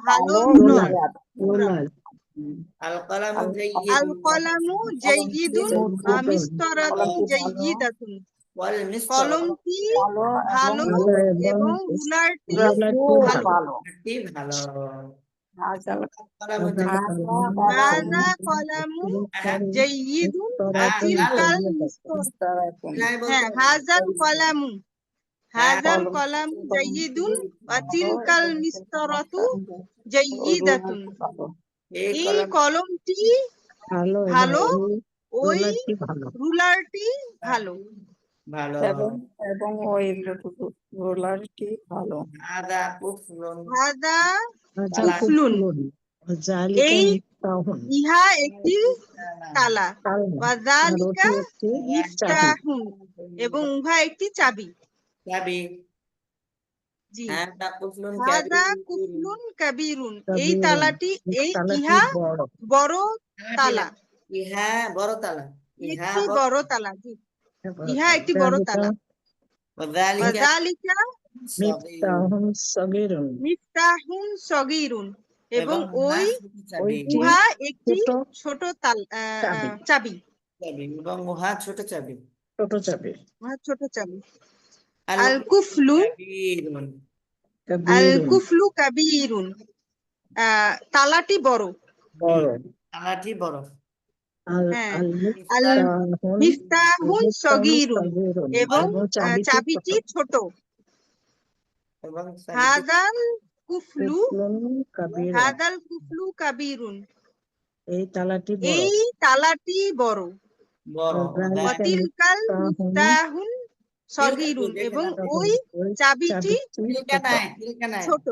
Speaker 4: ভালো
Speaker 6: রোলার
Speaker 4: রুলার।
Speaker 6: রোলার
Speaker 1: আল কলামু
Speaker 4: আল
Speaker 1: জাইয়িদুন
Speaker 4: কলামু জাইয়িদুন মিস্তরাতুন জাইয়িদাতুন,
Speaker 1: ওয়াল মিসতার
Speaker 4: কলমটি ভালো
Speaker 6: ভালো
Speaker 4: এবং রুলারটি
Speaker 6: রোলারটি
Speaker 4: ভালো।
Speaker 1: কি ভালো
Speaker 5: হাজাল
Speaker 1: কলামু
Speaker 4: হাযা কলামু জাইয়িদুন ওয়াতিলকাল
Speaker 5: মিস্তরাতুন
Speaker 4: হ্যাঁ হাযাল কলামু, হাযাল কলামু জাইয়িদুন ওয়াতিলকাল মিস্তরাতু জাইয়িদাতুন,
Speaker 1: এই
Speaker 4: এই
Speaker 1: কলম
Speaker 4: কলমটি
Speaker 6: ভালো
Speaker 4: ভালো, ওই
Speaker 6: রোলারটি ভালো
Speaker 4: রুলারটি ভালো।
Speaker 1: ভালো
Speaker 5: এবং ওই রোলারটি ভালো
Speaker 1: হাযা কুফলুন,
Speaker 4: হাযা
Speaker 6: আচ্ছা
Speaker 4: কুফলুন,
Speaker 6: জালিকা
Speaker 4: এই
Speaker 6: মিফতাহুন
Speaker 4: ইহা একটি তালা,
Speaker 6: কালমা
Speaker 4: ওয়া
Speaker 6: আর
Speaker 4: যালিকা
Speaker 6: ওটি একটি চাবি
Speaker 4: মিফতাহুন, এবং উহা একটি চাবি।
Speaker 1: চাবি
Speaker 4: জি
Speaker 1: হাযা কুফলুন
Speaker 4: হাযা
Speaker 1: কাবীরুন,
Speaker 4: কুফলুন কাবীরুন, এই
Speaker 6: কাবীরুন
Speaker 4: তালাটি
Speaker 6: এই তালাটি
Speaker 4: ইহা
Speaker 6: বড়
Speaker 4: বড়
Speaker 1: তালাটি না,
Speaker 4: তালা,
Speaker 1: ইহা বড় তালা, ইহা
Speaker 4: একটি
Speaker 1: বড়
Speaker 4: বড় তালা। জি ইহা একটি বড়
Speaker 6: জালিকা
Speaker 4: তালা। ওয়া
Speaker 1: ওয়াযালিকা
Speaker 4: যালিকা
Speaker 1: সাগীরুন,
Speaker 6: মিফতাহুন সগীরুন
Speaker 4: মিফতাহুন সগীরুন, এবং
Speaker 1: এবং উহা
Speaker 4: ওই
Speaker 1: ছোট চাবি,
Speaker 6: ওইটি
Speaker 4: উহা একটি
Speaker 6: ছোট
Speaker 4: ছোট
Speaker 6: চাবি
Speaker 4: চাবি,
Speaker 1: চাবি এবং উহা ছোট চাবি।
Speaker 6: ছোট চাবি
Speaker 4: উহা ছোট চাবি।
Speaker 1: আল
Speaker 4: আল কুফলু
Speaker 1: কাবীরুন,
Speaker 4: আল
Speaker 6: কাবীরুন
Speaker 4: কুফলু কাবীরুন, তালাটি বড়।
Speaker 6: বড়
Speaker 1: তালাটি বড়।
Speaker 6: আল
Speaker 4: হ্যাঁ
Speaker 6: আল
Speaker 4: আল
Speaker 6: মিফতাহুন
Speaker 4: মিফতাহুন সগীরুন,
Speaker 6: সগীরুন
Speaker 4: এবং
Speaker 6: এবং
Speaker 4: চাবিটি ছোট।
Speaker 1: এবং চাবিটি
Speaker 4: হাদাল কুফলু
Speaker 6: কুফলুন কাবীরুন
Speaker 4: হাদাল কুফলু কাবীরুন,
Speaker 6: এই তালাটি বড়
Speaker 4: এই তালাটি বড়।
Speaker 1: বড়।
Speaker 6: জালিকা
Speaker 4: ওয়াতিলকাল
Speaker 6: মিফতাহুন
Speaker 4: মিফতাহুন
Speaker 1: তিলকা
Speaker 4: সগীরুন,
Speaker 1: দেখে
Speaker 4: এবং
Speaker 1: না,
Speaker 4: ওই
Speaker 6: ওই
Speaker 4: চাবিটি
Speaker 1: তিলকা নাই, তিলকা নাই।
Speaker 4: ছোট।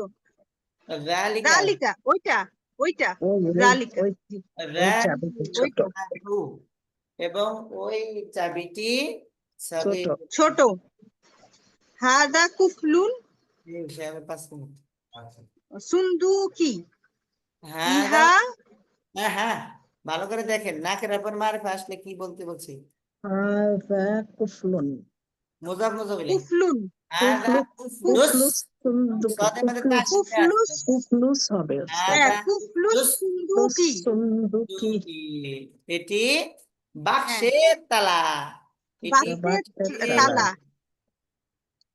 Speaker 1: যালিকা,
Speaker 4: জালিকা ওইটা ওইটা
Speaker 6: ওই
Speaker 4: জালিকা,
Speaker 6: ওই
Speaker 4: জি
Speaker 6: ওই চাবিটি ছোট
Speaker 1: যালিকাতু, এবং ওই চাবিটি
Speaker 6: ছোট
Speaker 1: সগীর।
Speaker 4: ছোট। হাদা কুফলুন
Speaker 1: এই হিসাবে 5 মিনিট।
Speaker 4: সুন্দুকি,
Speaker 1: হ্যাঁ
Speaker 4: ইহা
Speaker 1: হ্যাঁ হ্যাঁ ভালো করে দেখেন, নাকের উপর মারফা আসলে কি বলতে বলছি।
Speaker 6: হাযা কুফলুন
Speaker 1: মুজাফ মুজাফিলি
Speaker 4: কুফলুন
Speaker 1: হাযা কুফলুস,
Speaker 6: কুফলুস সুন্দুকি
Speaker 1: সাদের মধ্যে তাসদিদ
Speaker 4: কুফলুস,
Speaker 1: আছে।
Speaker 6: কুফলুস হবে ওস্তাদ
Speaker 4: হ্যাঁ
Speaker 1: হাযা
Speaker 4: কুফলুস
Speaker 1: কুফলুস
Speaker 4: সুন্দুকি,
Speaker 6: সুন্দুকি
Speaker 1: এটি
Speaker 4: হ্যাঁ
Speaker 1: বাক্সের তালা, এটি
Speaker 4: বাক্সের
Speaker 6: বাক্সের
Speaker 4: তালা।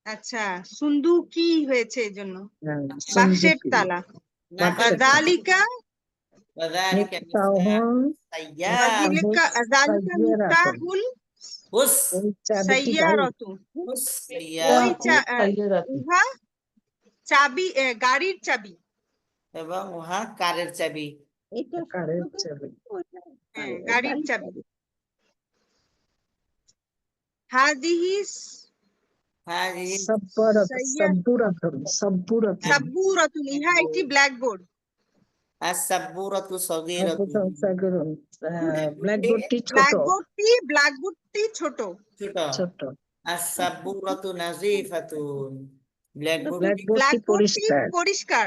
Speaker 4: আচ্ছা সুন্দুকি হয়েছে এই জন্য,
Speaker 6: হ্যাঁ,
Speaker 4: বাক্সের
Speaker 6: সুন্দুকি
Speaker 4: তালা।
Speaker 1: নাকের
Speaker 4: জালিকা
Speaker 1: ওয়াযালিকা
Speaker 6: মিফতাহুন
Speaker 1: সাইয়্যার
Speaker 4: জালিকা মিফতাহুল
Speaker 1: হুস
Speaker 6: ওই চাবিটি গাড়ি
Speaker 4: সাইয়ারাতু,
Speaker 1: হুস
Speaker 4: ওই
Speaker 1: সাইয়্যার,
Speaker 4: উহা চাবি, গাড়ির চাবি।
Speaker 1: এবং উহা কারের চাবি।
Speaker 6: কারের চাবি
Speaker 4: হ্যাঁ গাড়ির চাবি। হাদিহিস
Speaker 1: হাযিহি
Speaker 6: সাব্বুরাতুন
Speaker 4: সাব্বুরাতুন, ইহা একটি ব্ল্যাকবোর্ড।
Speaker 1: আস-সাব্বুরাতু সগীরাতুন।
Speaker 6: ব্ল্যাকবোর্ডটি ছোট
Speaker 4: ব্ল্যাকবোর্ডটি ছোট।
Speaker 1: ছোট।
Speaker 6: ছোট
Speaker 1: আস-সাব্বুরাতু নাযীফাতুন। ব্ল্যাকবোর্ডটি
Speaker 6: ব্ল্যাকবোর্ডটি
Speaker 4: ব্ল্যাকবোর্ডটি
Speaker 6: পরিষ্কার
Speaker 4: পরিষ্কার।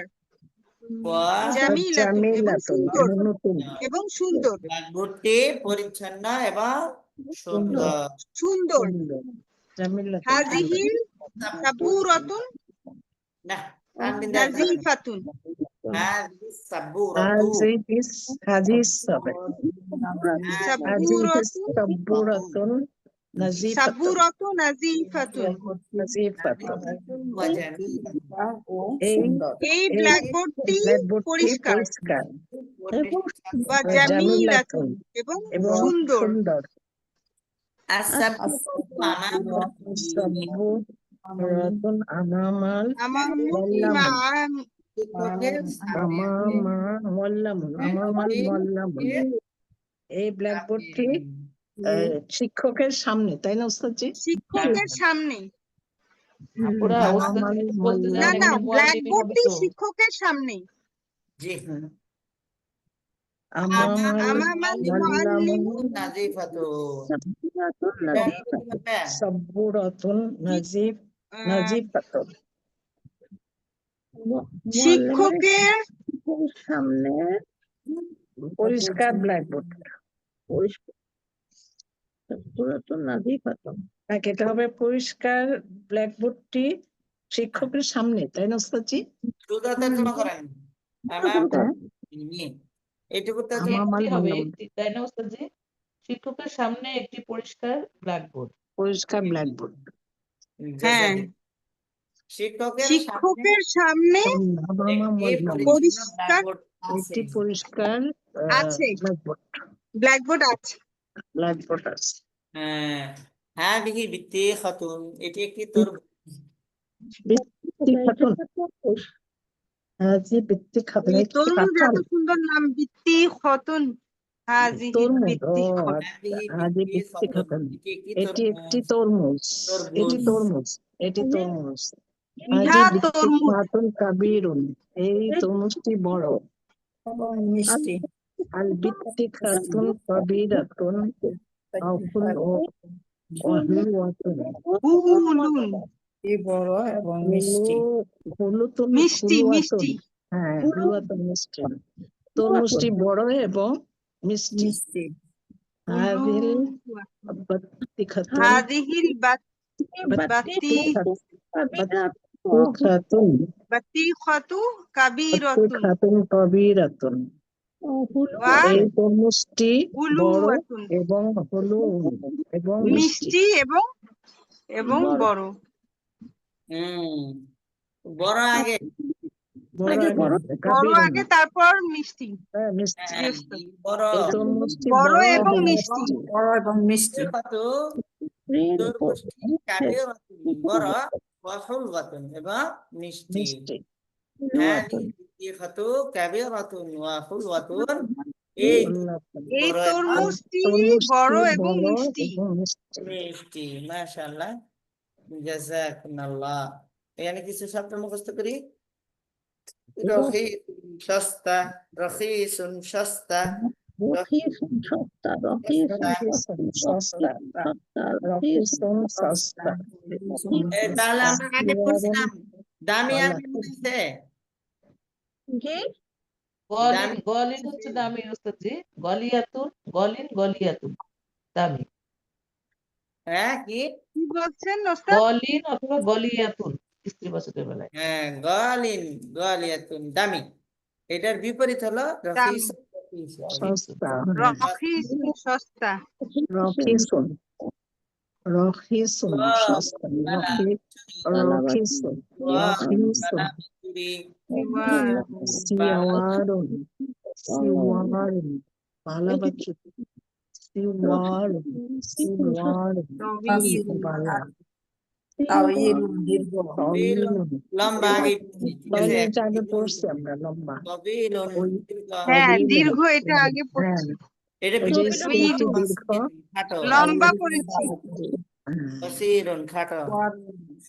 Speaker 1: ওয়া
Speaker 4: জামিলাতুন এবং
Speaker 6: জামিলাতুন
Speaker 4: সুন্দর।
Speaker 6: এবং নতুন
Speaker 4: এবং সুন্দর।
Speaker 1: ব্ল্যাকবোর্ডটি পরিচ্ছন্ন এবং সুন্দর।
Speaker 4: সুন্দর।
Speaker 6: সুন্দর জামিলাতুন সুন্দর
Speaker 4: হাযিহিল সাবুরাতুন
Speaker 1: না, তানবিন দেওয়ার দরকার নেই।
Speaker 4: নাযীফাতুন।
Speaker 1: হাযিহিস সাব্বুরাতু।
Speaker 6: হাজিস হবে হাজিহিস
Speaker 4: সাবুরাতুন
Speaker 6: সাব্বুরাতুন নাজিফাতুন
Speaker 4: সাবুরাতুন নাযীফাতুন।
Speaker 6: নাজিফাতুন
Speaker 1: ওয়া জামিলাতুন।
Speaker 4: এই ব্ল্যাকবোর্ডটি পরিষ্কার।
Speaker 6: পরিষ্কার
Speaker 4: বা
Speaker 6: জামিলাতুন
Speaker 4: জামিলাতুন এবং
Speaker 6: এবং
Speaker 4: সুন্দর।
Speaker 6: সুন্দর
Speaker 1: আস-সাব্বুরাতু
Speaker 6: সাব্বুরাতুন আমামাল
Speaker 4: আমাম
Speaker 1: শিক্ষকের সামনে।
Speaker 6: আমামাল মুআল্লামুন এই ব্ল্যাকবোর্ডটি শিক্ষকের সামনে, তাই না ওস্তাদজি?
Speaker 4: শিক্ষকের সামনে।
Speaker 2: পুরা
Speaker 6: আমামাল
Speaker 2: বলতে
Speaker 4: না
Speaker 2: জানেন
Speaker 4: না,
Speaker 2: এখানে মুআল্লিম
Speaker 4: ব্ল্যাকবোর্ডটি
Speaker 2: হবে তো।
Speaker 4: শিক্ষকের সামনে।
Speaker 1: জি।
Speaker 6: আমামাল
Speaker 4: আমামাল
Speaker 6: মুআল্লামুন
Speaker 4: মুআল্লিমু
Speaker 1: নাযীফাতুন।
Speaker 6: সাব্বুরাতুন নাজিফাতুন
Speaker 4: শিক্ষকের
Speaker 3: সামনে
Speaker 6: পরিষ্কার ব্ল্যাকবোর্ড।
Speaker 3: পুরাতন নাযীফাতুন।
Speaker 6: এটা হবে পরিষ্কার ব্ল্যাকবোর্ডটি শিক্ষকের সামনে, তাই না ওস্তাদজি?
Speaker 1: শুধু তর্জমা করেন। এইটুকু তর্জমা
Speaker 6: আমামাল
Speaker 2: একটি হবে
Speaker 6: মুআল্লামুন
Speaker 2: একটি, তাই না ওস্তাদজি? শিক্ষকের সামনে একটি পরিষ্কার ব্ল্যাকবোর্ড।
Speaker 6: পরিষ্কার ব্ল্যাকবোর্ড
Speaker 4: হ্যাঁ
Speaker 1: শিক্ষকের সামনে
Speaker 4: শিক্ষকের সামনে
Speaker 1: একটি
Speaker 4: পরিষ্কার
Speaker 1: ব্ল্যাকবোর্ড
Speaker 6: একটি
Speaker 1: আছে।
Speaker 6: পরিষ্কার
Speaker 4: আছে।
Speaker 6: ব্ল্যাকবোর্ড
Speaker 4: আছে।
Speaker 6: আছে
Speaker 1: হ্যাঁ, হাদিহি বিত্তিখাতুন। এটি একটি তরমুজ।
Speaker 6: বিত্তিখাতুন হাজি বিত্তিখাতুন
Speaker 4: এই
Speaker 6: এটি কি
Speaker 4: তরমুজ
Speaker 6: কাঁঠাল?
Speaker 4: এত সুন্দর নাম, বিত্তি খতুন। হাজিহি
Speaker 6: তরমুজ,
Speaker 4: বিত্তি খতুন।
Speaker 1: হাদিহি
Speaker 6: হাজি
Speaker 1: বিত্তিখাতুন।
Speaker 6: বিত্তিখাতুন
Speaker 1: এটি একটি
Speaker 6: এটি
Speaker 1: তরমুজ।
Speaker 6: একটি তরমুজ এটি তরমুজ হাজি
Speaker 4: ইহা তরমুজ।
Speaker 6: বিত্তিখাতুন কাবীরুন এই তরমুজটি বড়।
Speaker 5: মিষ্টি
Speaker 6: আল বিত্তিখাতুন কাবীরাতুন আকুল ও ওয়াহিওয়াতুন
Speaker 4: হুলুন
Speaker 5: কি বড় এবং মিষ্টি
Speaker 6: হুলুতুন
Speaker 4: মিষ্টি
Speaker 6: হুলুয়াতুন
Speaker 4: মিষ্টি।
Speaker 6: হ্যাঁ হুলুয়াতুন মিষ্টি তরমুজটি বড় এবং মিষ্টি।
Speaker 5: মিষ্টি
Speaker 6: হাদিল বাত্তিখাতুন
Speaker 4: হাদিহিল বাত্তি
Speaker 6: বাত্তিখাতুন
Speaker 4: বাত্তিখাতু কাবীরাতুন
Speaker 6: বাত্তিখাতুন কাবীরাতুন
Speaker 4: ওয়া
Speaker 6: এই তরমুজটি বড়
Speaker 4: হুলুওয়াতুন
Speaker 6: এবং হলু এবং মিষ্টি।
Speaker 4: মিষ্টি এবং বড়।
Speaker 1: বড় আগে।
Speaker 4: বড় আগে তারপর মিষ্টি।
Speaker 6: হ্যাঁ মিষ্টি
Speaker 4: জি ওস্তাদ।
Speaker 1: বড়
Speaker 6: এই তরমুজটি
Speaker 4: বড় এবং মিষ্টি।
Speaker 5: বড় এবং মিষ্টি
Speaker 1: তরমুজটি কাবীরাতুন বড়, ওয়া হুলওয়াতুন এবং মিষ্টি।
Speaker 6: মিষ্টি
Speaker 1: হাদিহি বিত্তিখাতু কাবীরাতুন ওয়া হুলওয়াতুন। এই
Speaker 4: এই
Speaker 1: বড় এবং
Speaker 4: তরমুজটি
Speaker 6: তরমুজটি
Speaker 4: বড় এবং
Speaker 6: বড়
Speaker 4: মিষ্টি।
Speaker 6: এবং মিষ্টি।
Speaker 1: মিষ্টি। মাশাআল্লাহ, জাযাকুমুল্লাহ। এখানে কিছু শব্দ মুখস্থ করি। রখিস সস্তা, রখিসুন সস্তা,
Speaker 3: রখিসুন সস্তা, রখিসুন
Speaker 6: সস্তা রখিসুন সস্তা
Speaker 1: তাহলে আমরা আগে পড়ছিলাম দামি আরবি বলছে।
Speaker 3: জি
Speaker 2: গলিন গলিন হচ্ছে দামি ওস্তাদজি। গলিয়াতুন গলিয়াতুন দামি।
Speaker 1: হ্যাঁ কি?
Speaker 4: কি বলছেন ওস্তাদ?
Speaker 2: গলিন অথবা গলিয়াতুন স্ত্রীবাচকের বেলায়।
Speaker 1: হ্যাঁ, গালিয়াতুন দামি। এটার বিপরীত হলো
Speaker 4: দামি।
Speaker 6: সস্তা
Speaker 4: রখিসুন সস্তা।
Speaker 6: রখিসুন রখিসুন সস্তা রখিসুন রখিসুন সিওয়ারুন সিওয়ারুন বালা বাচ্চু সিওয়ারুন বালা
Speaker 5: তাওয়িলুন দীর্ঘ
Speaker 6: তাওয়িলুন
Speaker 1: লম্বা আগে
Speaker 6: আগে পড়ছি আমরা লম্বা
Speaker 4: হ্যাঁ
Speaker 6: তাওয়িলুন।
Speaker 4: দীর্ঘ, এটা আগে
Speaker 6: হ্যাঁ
Speaker 4: পড়ছি।
Speaker 1: এটা
Speaker 6: ওই যে
Speaker 1: বিপরীত
Speaker 6: স্কুলটি
Speaker 1: হলো
Speaker 6: দীর্ঘ
Speaker 1: খাটো।
Speaker 4: লম্বা পড়েছি।
Speaker 1: কসিরুন খাটো,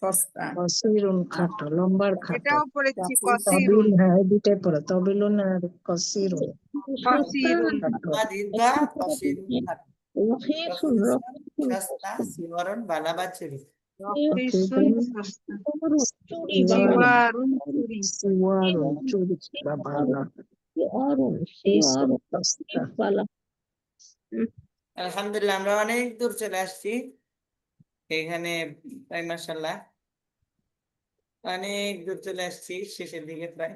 Speaker 5: সস্তা।
Speaker 6: কসিরুন খাটো, লম্বার খাটো।
Speaker 4: এটাও পড়েছি
Speaker 6: তবিল,
Speaker 4: কসিরুন
Speaker 6: হ্যাঁ এই দুটাই পড়ে, তবিলুন আর কসিরুন
Speaker 4: কসিরুন
Speaker 6: খাটো।
Speaker 1: দীর্ঘা কসিরুন খাটো,
Speaker 3: রফিকুল রফিকুল
Speaker 1: সস্তা সিওয়ারুন বালা বা চুরি।
Speaker 4: রফিসুন সস্তা
Speaker 3: চুরি বাবা
Speaker 4: সিওয়ারুন চুরি
Speaker 6: সিওয়ারুন চুরি বা বালা।
Speaker 3: অরুণ সে
Speaker 6: ইসুন
Speaker 3: অরুণ
Speaker 6: সস্তা।
Speaker 3: বালা
Speaker 1: আলহামদুলিল্লাহ আমরা অনেক দূর চলে আসছি এখানে, তাই মাশাআল্লাহ অনেক দূর চলে আসছি, শেষের দিকে প্রায়।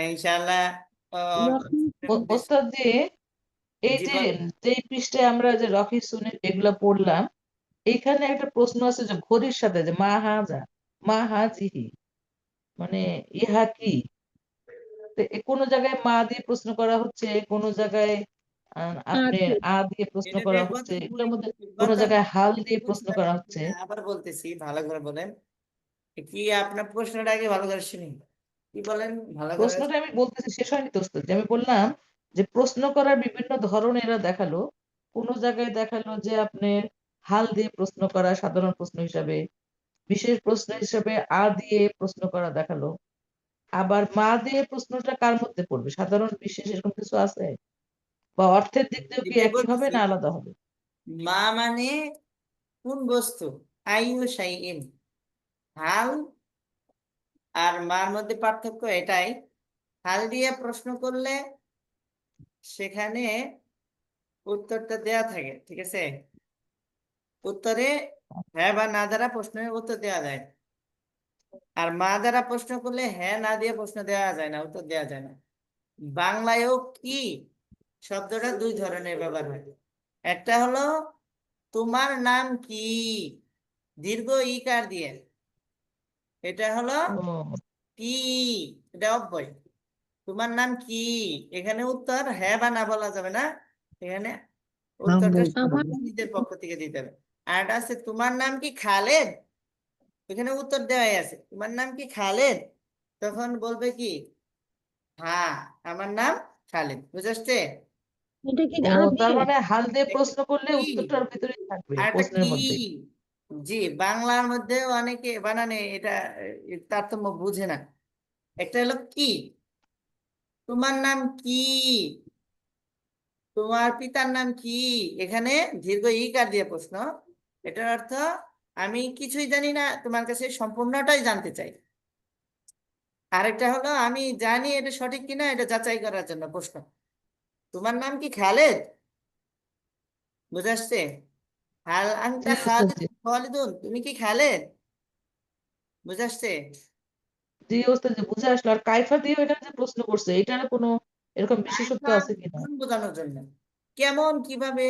Speaker 1: ইনশাআল্লাহ
Speaker 2: ওস্তাদ জি, এই যে
Speaker 1: জীবন
Speaker 2: যে পৃষ্ঠায় আমরা যে রফি সুনি এগুলা পড়লাম, এইখানে একটা প্রশ্ন আছে যে ঘড়ির সাথে যে মা হাজা মা হাজিহি, মানে ইহা কি? তো কোনো জায়গায় মা দিয়ে প্রশ্ন করা হচ্ছে, কোনো জায়গায় আপনি আ দিয়ে প্রশ্ন
Speaker 1: এটা
Speaker 2: করা
Speaker 1: দেখবো
Speaker 2: হচ্ছে,
Speaker 1: তো
Speaker 2: এগুলোর মধ্যে কোনো
Speaker 1: গত
Speaker 2: জায়গায় হাল দিয়ে প্রশ্ন
Speaker 1: বুঝতে
Speaker 2: করা
Speaker 1: পারি
Speaker 2: হচ্ছে।
Speaker 1: কিনা, আবার বলতেছি ভালো করে বলেন। কি আপনার প্রশ্নটা আগে ভালো করে শুনি, কি বলেন ভালো করে।
Speaker 2: প্রশ্নটা আমি বলতেছি, শেষ হয়নি তো ওস্তাদ, যে আমি বললাম যে প্রশ্ন করার বিভিন্ন ধরন এরা দেখালো। কোন জায়গায় দেখালো যে আপনি হাল দিয়ে প্রশ্ন করা সাধারণ প্রশ্ন হিসাবে, বিশেষ প্রশ্ন হিসাবে আ দিয়ে প্রশ্ন করা দেখালো। আবার মা দিয়ে প্রশ্নটা কার মধ্যে পড়বে, সাধারণ বিশেষ এরকম কিছু আছে? বা অর্থের দিক দিয়েও কি
Speaker 1: এটাই
Speaker 2: একই হবে
Speaker 1: বলতেছি,
Speaker 2: না আলাদা হবে?
Speaker 1: মা মানে কোন বস্তু, আইয়ু শাইইন, হাল আর মার মধ্যে পার্থক্য এটাই, হাল দিয়ে প্রশ্ন করলে সেখানে উত্তরটা দেয়া থাকে, ঠিক আছে, উত্তরে হ্যাঁ বা না দ্বারা প্রশ্নের উত্তর দেওয়া যায়। আর মা দ্বারা প্রশ্ন করলে হ্যাঁ না দিয়ে প্রশ্ন দেওয়া যায় না, উত্তর দেওয়া যায় না। বাংলায়ও কি শব্দটা দুই ধরনের ব্যবহার হয়। একটা হলো তোমার নাম কি, দীর্ঘ ইকার দিয়ে, এটা হলো
Speaker 2: ও
Speaker 1: কি, এটা অব্যয়। তোমার নাম কি, এখানে উত্তর হ্যাঁ বা না বলা যাবে না, এখানে
Speaker 6: নাম
Speaker 1: উত্তরটা
Speaker 6: বলতে
Speaker 3: আমার
Speaker 6: হবে।
Speaker 1: নিজের পক্ষ থেকে দিতে হবে। আর এটা আছে তোমার নাম কি খালেদ, এখানে উত্তর দেওয়াই আছে তোমার নাম কি খালেদ, তখন বলবে কি হ্যাঁ আমার নাম খালেদ, বুঝাচ্ছে।
Speaker 3: এটা কি
Speaker 2: ও
Speaker 3: আরবি
Speaker 2: তার মানে হাল দিয়ে
Speaker 1: একটা
Speaker 2: প্রশ্ন করলে
Speaker 1: কি
Speaker 2: উত্তরটার ভিতরেই থাকবে
Speaker 1: আর একটা
Speaker 2: প্রশ্নের
Speaker 1: কি,
Speaker 2: মধ্যে।
Speaker 1: জি বাংলার মধ্যে অনেকে বানানে এটা তারতম্য বুঝে না। একটা হলো কি, তোমার নাম কি, তোমার পিতার নাম কি, এখানে দীর্ঘ ইকার দিয়ে প্রশ্ন, এটার অর্থ আমি কিছুই জানি না, তোমার কাছে সম্পূর্ণটাই জানতে চাই। আরেকটা হলো আমি জানি এটা সঠিক কিনা এটা যাচাই করার জন্য প্রশ্ন, তোমার নাম কি খালেদ, বুঝাচ্ছে। হাল
Speaker 2: জি
Speaker 1: আনতা
Speaker 2: ওস্তাদ
Speaker 1: খালিদ,
Speaker 2: জি,
Speaker 1: খালিদুন তুমি কি খালেদ, বুঝাচ্ছে।
Speaker 2: জি ওস্তাদ জি, বুঝে আসলো। আর কাইফা দিয়ে এখানে যে প্রশ্ন করছে, এটার কোনো এরকম বিশেষত্ব
Speaker 1: কাইফা
Speaker 2: আছে কিনা?
Speaker 1: গুণ বোঝানোর জন্য, কেমন কিভাবে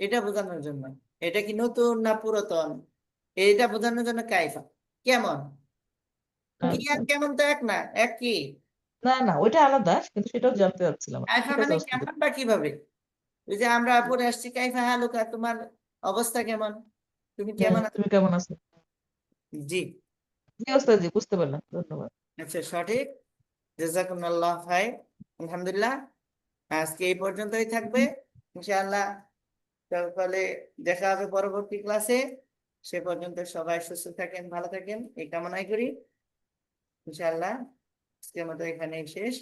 Speaker 1: এটা বোঝানোর জন্য, এটা কি নতুন না পুরাতন, এটা বোঝানোর জন্য কাইফা। কেমন, কি
Speaker 2: আচ্ছা
Speaker 1: আর
Speaker 2: আচ্ছা।
Speaker 1: কেমন তো এক না, এক কি,
Speaker 2: না না, ওইটা আলাদা, কিন্তু সেটাও জানতে চাচ্ছিলাম।
Speaker 1: কাইফা
Speaker 2: ঠিক আছে
Speaker 1: মানে
Speaker 2: ওস্তাদ জি।
Speaker 1: কেমন বা কিভাবে। ওই যে আমরা পড়ে আসছি কাইফা হালুকা, তোমার অবস্থা কেমন, তুমি কেমন আছো।
Speaker 2: তুমি কেমন আছো?
Speaker 1: জি,
Speaker 2: জি ওস্তাদ জি, বুঝতে পারলাম, ধন্যবাদ।
Speaker 1: আচ্ছা সঠিক, জাযাকুমুল্লাহ খাইর। আলহামদুলিল্লাহ, আজকে এই পর্যন্তই থাকবে ইনশাআল্লাহ, তাহলে দেখা হবে পরবর্তী ক্লাসে। সে পর্যন্ত সবাই সুস্থ থাকেন, ভালো থাকেন এই কামনাই করি ইনশাআল্লাহ। আজকের মতো এখানেই শেষ।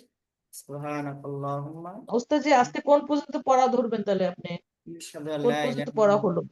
Speaker 1: সুবহানাকাল্লাহুম্মা
Speaker 2: ওস্তাদ জি, আজকে কোন পর্যন্ত পড়া ধরবেন তাহলে আপনি?
Speaker 1: আশহাদু
Speaker 2: কোন
Speaker 1: আল্লা
Speaker 2: পর্যন্ত
Speaker 1: ইলাহা
Speaker 2: পড়া
Speaker 1: ইল্লাল্লাহ।
Speaker 2: হলো?